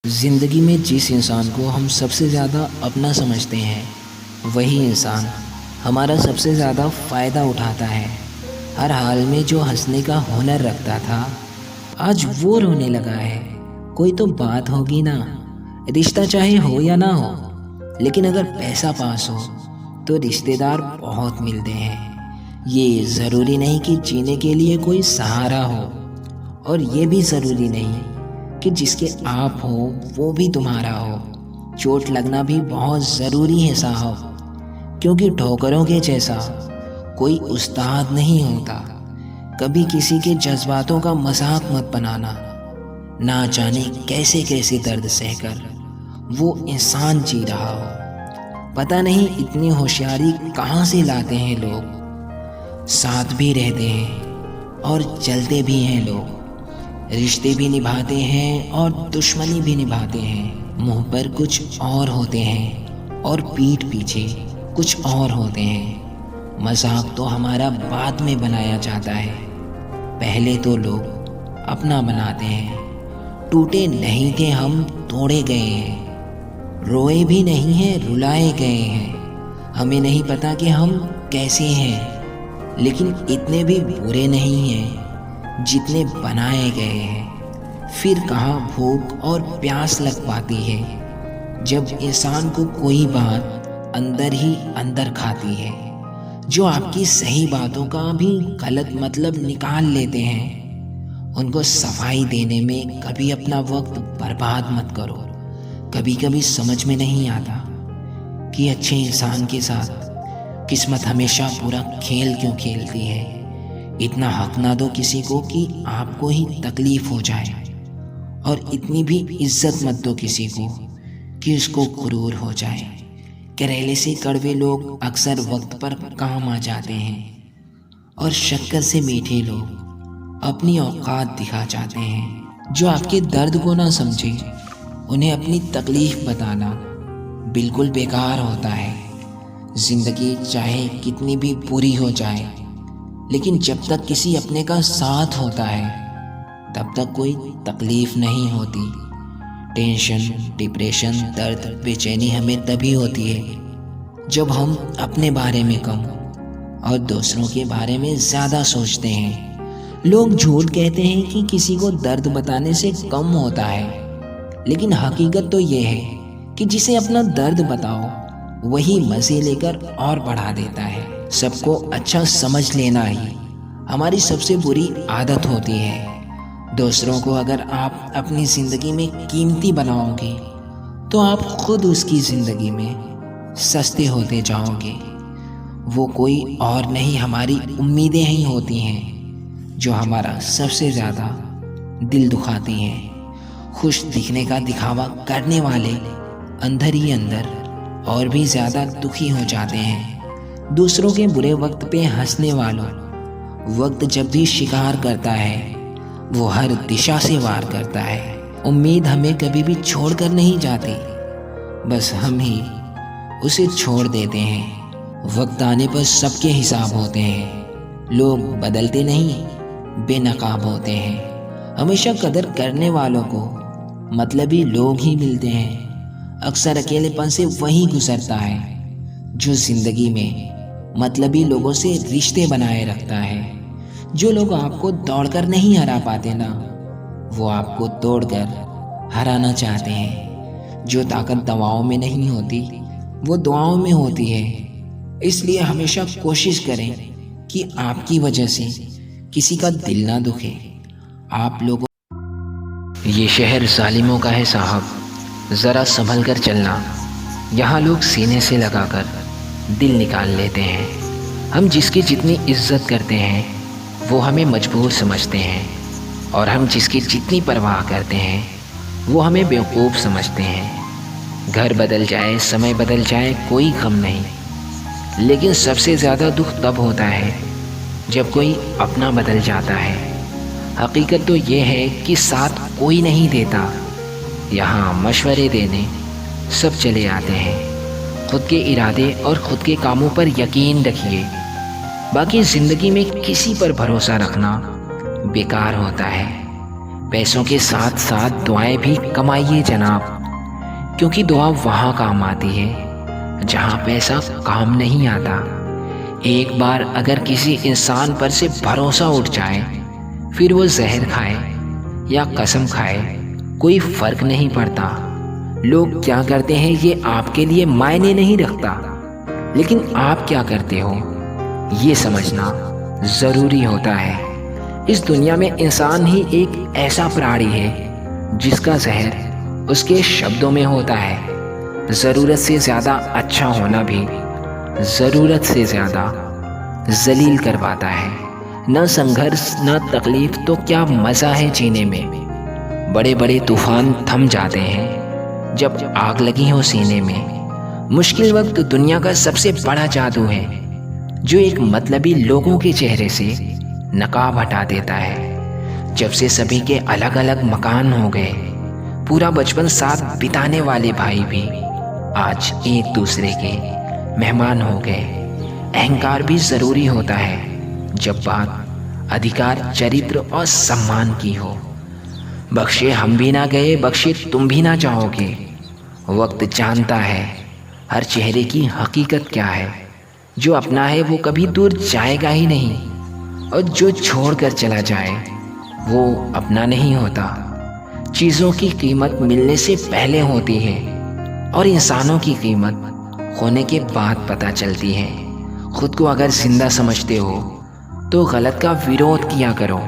ज़िंदगी में जिस इंसान को हम सबसे ज़्यादा अपना समझते हैं वही इंसान हमारा सबसे ज़्यादा फ़ायदा उठाता है। हर हाल में जो हंसने का हुनर रखता था आज वो रोने लगा है। कोई तो बात होगी ना। रिश्ता चाहे हो या ना हो, लेकिन अगर पैसा पास हो तो रिश्तेदार बहुत मिलते हैं। ये ज़रूरी नहीं कि जीने के लिए कोई सहारा हो, और ये भी ज़रूरी नहीं कि जिसके आप हो वो भी तुम्हारा हो। चोट लगना भी बहुत ज़रूरी है साहब, क्योंकि ठोकरों के जैसा कोई उस्ताद नहीं होता। कभी किसी के जज्बातों का मजाक मत बनाना। ना जाने कैसे कैसे दर्द सहकर वो इंसान जी रहा हो। पता नहीं इतनी होशियारी कहाँ से लाते हैं लोग। साथ भी रहते हैं और चलते भी हैं लोग। रिश्ते भी निभाते हैं और दुश्मनी भी निभाते हैं। मुंह पर कुछ और होते हैं और पीठ पीछे कुछ और होते हैं। मजाक तो हमारा बाद में बनाया जाता है, पहले तो लोग अपना बनाते हैं। टूटे नहीं थे हम, तोड़े गए हैं। रोए भी नहीं हैं, रुलाए गए हैं। हमें नहीं पता कि हम कैसे हैं, लेकिन इतने भी बुरे नहीं हैं जितने बनाए गए हैं। फिर कहाँ भूख और प्यास लग पाती है जब इंसान को कोई बात अंदर ही अंदर खाती है। जो आपकी सही बातों का भी गलत मतलब निकाल लेते हैं, उनको सफाई देने में कभी अपना वक्त बर्बाद मत करो। कभी कभी समझ में नहीं आता कि अच्छे इंसान के साथ किस्मत हमेशा पूरा खेल क्यों खेलती है। इतना हक ना दो किसी को कि आपको ही तकलीफ हो जाए, और इतनी भी इज्जत मत दो किसी को कि उसको गुरूर हो जाए। करेले से कड़वे लोग अक्सर वक्त पर काम आ जाते हैं, और शक्कर से मीठे लोग अपनी औकात दिखा जाते हैं। जो आपके दर्द को ना समझे उन्हें अपनी तकलीफ बताना बिल्कुल बेकार होता है। जिंदगी चाहे कितनी भी बुरी हो जाए, लेकिन जब तक किसी अपने का साथ होता है तब तक कोई तकलीफ नहीं होती। टेंशन, डिप्रेशन, दर्द, बेचैनी हमें तभी होती है जब हम अपने बारे में कम और दूसरों के बारे में ज़्यादा सोचते हैं। लोग झूठ कहते हैं कि किसी को दर्द बताने से कम होता है, लेकिन हकीकत तो ये है कि जिसे अपना दर्द बताओ वही मज़े लेकर और बढ़ा देता है। सबको अच्छा समझ लेना ही हमारी सबसे बुरी आदत होती है। दूसरों को अगर आप अपनी ज़िंदगी में कीमती बनाओगे तो आप खुद उसकी ज़िंदगी में सस्ते होते जाओगे। वो कोई और नहीं, हमारी उम्मीदें ही होती हैं जो हमारा सबसे ज़्यादा दिल दुखाती हैं। खुश दिखने का दिखावा करने वाले अंदर ही अंदर और भी ज़्यादा दुखी हो जाते हैं। दूसरों के बुरे वक्त पे हंसने वालों, वक्त जब भी शिकार करता है वो हर दिशा से वार करता है। उम्मीद हमें कभी भी छोड़कर नहीं जाती, बस हम ही उसे छोड़ देते हैं। वक्त आने पर सबके हिसाब होते हैं। लोग बदलते नहीं, बेनकाब होते हैं। हमेशा कदर करने वालों को मतलबी लोग ही मिलते हैं। अक्सर अकेलेपन से वही गुजरता है जो जिंदगी में मतलबी लोगों से रिश्ते बनाए रखता है। जो लोग आपको दौड़कर नहीं हरा पाते ना, वो आपको तोड़कर हराना चाहते हैं। जो ताकत दवाओं में नहीं होती वो दुआओं में होती है। इसलिए हमेशा कोशिश करें कि आपकी वजह से किसी का दिल ना दुखे। आप लोगों ये शहर जालिमों का है साहब, ज़रा संभल कर चलना। यहाँ लोग सीने से लगाकर दिल निकाल लेते हैं। हम जिसकी जितनी इज्जत करते हैं वो हमें मजबूर समझते हैं, और हम जिसकी जितनी परवाह करते हैं वो हमें बेवकूफ़ समझते हैं। घर बदल जाए, समय बदल जाए, कोई गम नहीं, लेकिन सबसे ज़्यादा दुख तब होता है जब कोई अपना बदल जाता है। हकीकत तो ये है कि साथ कोई नहीं देता। यहाँ मशवरे देने सब चले आते हैं। खुद के इरादे और खुद के कामों पर यकीन रखिए। बाकी ज़िंदगी में किसी पर भरोसा रखना बेकार होता है। पैसों के साथ साथ दुआएं भी कमाइए जनाब, क्योंकि दुआ वहाँ काम आती है जहाँ पैसा काम नहीं आता। एक बार अगर किसी इंसान पर से भरोसा उठ जाए, फिर वो जहर खाए या कसम खाए, कोई फर्क नहीं पड़ता। लोग क्या करते हैं ये आपके लिए मायने नहीं रखता, लेकिन आप क्या करते हो ये समझना ज़रूरी होता है। इस दुनिया में इंसान ही एक ऐसा प्राणी है जिसका जहर उसके शब्दों में होता है। ज़रूरत से ज़्यादा अच्छा होना भी ज़रूरत से ज़्यादा जलील करवाता है। न संघर्ष न तकलीफ तो क्या मज़ा है जीने में। बड़े बड़े तूफान थम जाते हैं जब आग लगी हो सीने में। मुश्किल वक्त दुनिया का सबसे बड़ा जादू है, जो एक मतलबी लोगों के चेहरे से नकाब हटा देता है। जब से सभी के अलग अलग मकान हो गए, पूरा बचपन साथ बिताने वाले भाई भी आज एक दूसरे के मेहमान हो गए। अहंकार भी ज़रूरी होता है जब बात अधिकार, चरित्र और सम्मान की हो। बख्शे हम भी ना गए, बख्शे तुम भी ना चाहोगे। वक्त जानता है हर चेहरे की हकीकत क्या है। जो अपना है वो कभी दूर जाएगा ही नहीं, और जो छोड़कर चला जाए वो अपना नहीं होता। चीज़ों की कीमत मिलने से पहले होती है, और इंसानों की कीमत होने के बाद पता चलती है। खुद को अगर जिंदा समझते हो तो गलत का विरोध किया करो,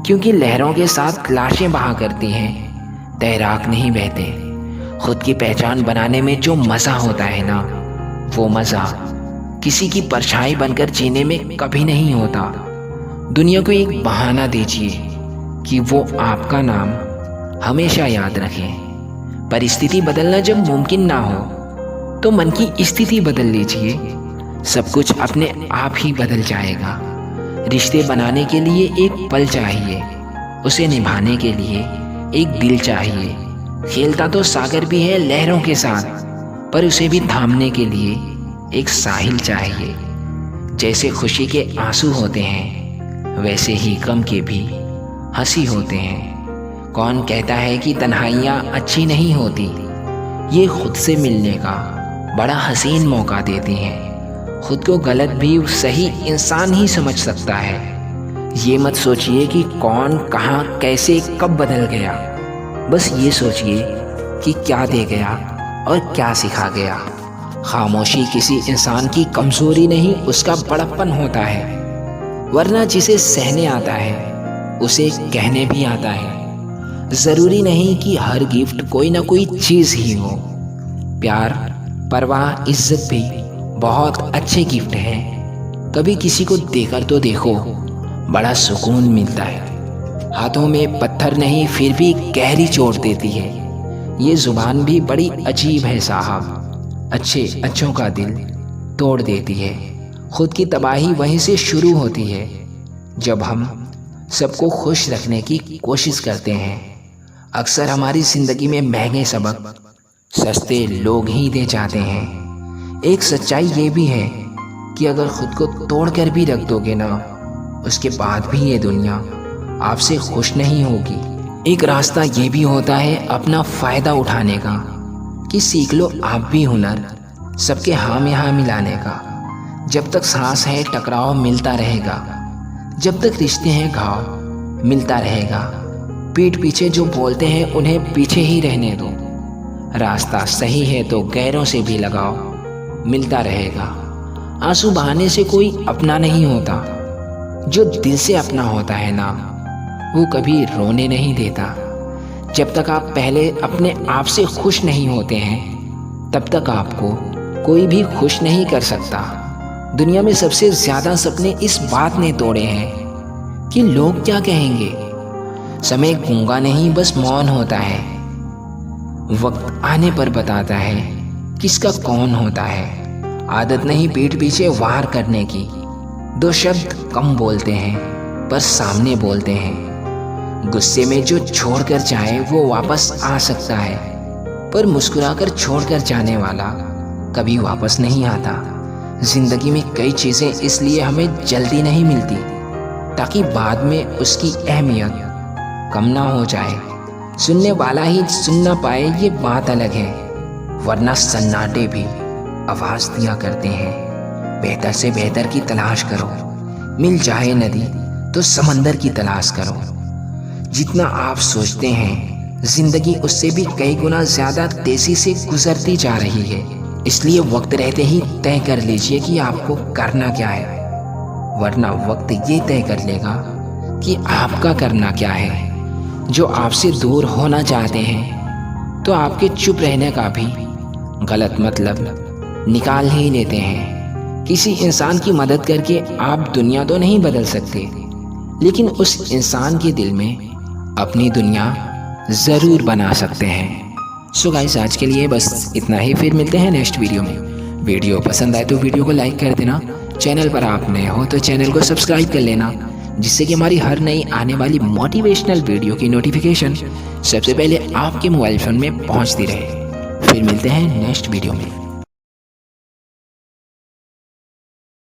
क्योंकि लहरों के साथ लाशें बहा करती हैं, तैराक नहीं बहते। खुद की पहचान बनाने में जो मज़ा होता है ना, वो मज़ा किसी की परछाई बनकर जीने में कभी नहीं होता। दुनिया को एक बहाना दीजिए कि वो आपका नाम हमेशा याद रखें। परिस्थिति बदलना जब मुमकिन ना हो तो मन की स्थिति बदल लीजिए, सब कुछ अपने आप ही बदल जाएगा। रिश्ते बनाने के लिए एक पल चाहिए, उसे निभाने के लिए एक दिल चाहिए। खेलता तो सागर भी है लहरों के साथ, पर उसे भी थामने के लिए एक साहिल चाहिए। जैसे खुशी के आंसू होते हैं, वैसे ही गम के भी हंसी होते हैं। कौन कहता है कि तन्हाइयाँ अच्छी नहीं होती, ये खुद से मिलने का बड़ा हसीन मौका देती हैं। खुद को गलत भी सही इंसान ही समझ सकता है। ये मत सोचिए कि कौन कहाँ कैसे कब बदल गया, बस ये सोचिए कि क्या दे गया और क्या सिखा गया। खामोशी किसी इंसान की कमज़ोरी नहीं, उसका बड़प्पन होता है। वरना जिसे सहने आता है उसे कहने भी आता है। ज़रूरी नहीं कि हर गिफ्ट कोई ना कोई चीज़ ही हो। प्यार, परवाह, इज्जत भी बहुत अच्छे गिफ्ट हैं। कभी किसी को देकर तो देखो, बड़ा सुकून मिलता है। हाथों में पत्थर नहीं, फिर भी गहरी चोट देती है। ये ज़ुबान भी बड़ी अजीब है साहब, अच्छे अच्छों का दिल तोड़ देती है। खुद की तबाही वहीं से शुरू होती है जब हम सबको खुश रखने की कोशिश करते हैं। अक्सर हमारी ज़िंदगी में महंगे सबक सस्ते लोग ही दे जाते हैं। एक सच्चाई ये भी है कि अगर खुद को तोड़कर भी रख दोगे ना, उसके बाद भी ये दुनिया आपसे खुश नहीं होगी। एक रास्ता ये भी होता है अपना फ़ायदा उठाने का, कि सीख लो आप भी हुनर सबके हाँ में हाँ मिलाने का। जब तक सांस है टकराव मिलता रहेगा, जब तक रिश्ते हैं घाव मिलता रहेगा। पीठ पीछे जो बोलते हैं उन्हें पीछे ही रहने दो। रास्ता सही है तो गैरों से भी लगाओ मिलता रहेगा। आंसू बहाने से कोई अपना नहीं होता, जो दिल से अपना होता है ना, वो कभी रोने नहीं देता। जब तक आप पहले अपने आप से खुश नहीं होते हैं, तब तक आपको कोई भी खुश नहीं कर सकता। दुनिया में सबसे ज़्यादा सपने इस बात ने तोड़े हैं कि लोग क्या कहेंगे। समय गूंगा नहीं, बस मौन होता है। वक्त आने पर बताता है किसका कौन होता है। आदत नहीं पीठ पीछे वार करने की, दो शब्द कम बोलते हैं पर सामने बोलते हैं। गुस्से में जो छोड़कर जाए वो वापस आ सकता है, पर मुस्कुराकर छोड़कर जाने वाला कभी वापस नहीं आता। जिंदगी में कई चीज़ें इसलिए हमें जल्दी नहीं मिलती ताकि बाद में उसकी अहमियत कम ना हो जाए। सुनने वाला ही सुन ना पाए ये बात अलग है, वरना सन्नाटे भी आवाज दिया करते हैं। बेहतर से बेहतर की तलाश करो, मिल जाए नदी तो समंदर की तलाश करो। जितना आप सोचते हैं जिंदगी उससे भी कई गुना ज्यादा तेजी से गुजरती जा रही है। इसलिए वक्त रहते ही तय कर लीजिए कि आपको करना क्या है, वरना वक्त ये तय कर लेगा कि आपका करना क्या है। जो आपसे दूर होना चाहते हैं तो आपके चुप रहने का भी गलत मतलब निकाल ही लेते हैं। किसी इंसान की मदद करके आप दुनिया तो नहीं बदल सकते, लेकिन उस इंसान के दिल में अपनी दुनिया ज़रूर बना सकते हैं। सो गाइस, आज के लिए बस इतना ही। फिर मिलते हैं नेक्स्ट वीडियो में। वीडियो पसंद आए तो वीडियो को लाइक कर देना। चैनल पर आप नए हो तो चैनल को सब्सक्राइब कर लेना, जिससे कि हमारी हर नई आने वाली मोटिवेशनल वीडियो की नोटिफिकेशन सबसे पहले आपके मोबाइल फ़ोन में पहुंचती रहे। फिर मिलते हैं नेक्स्ट वीडियो में।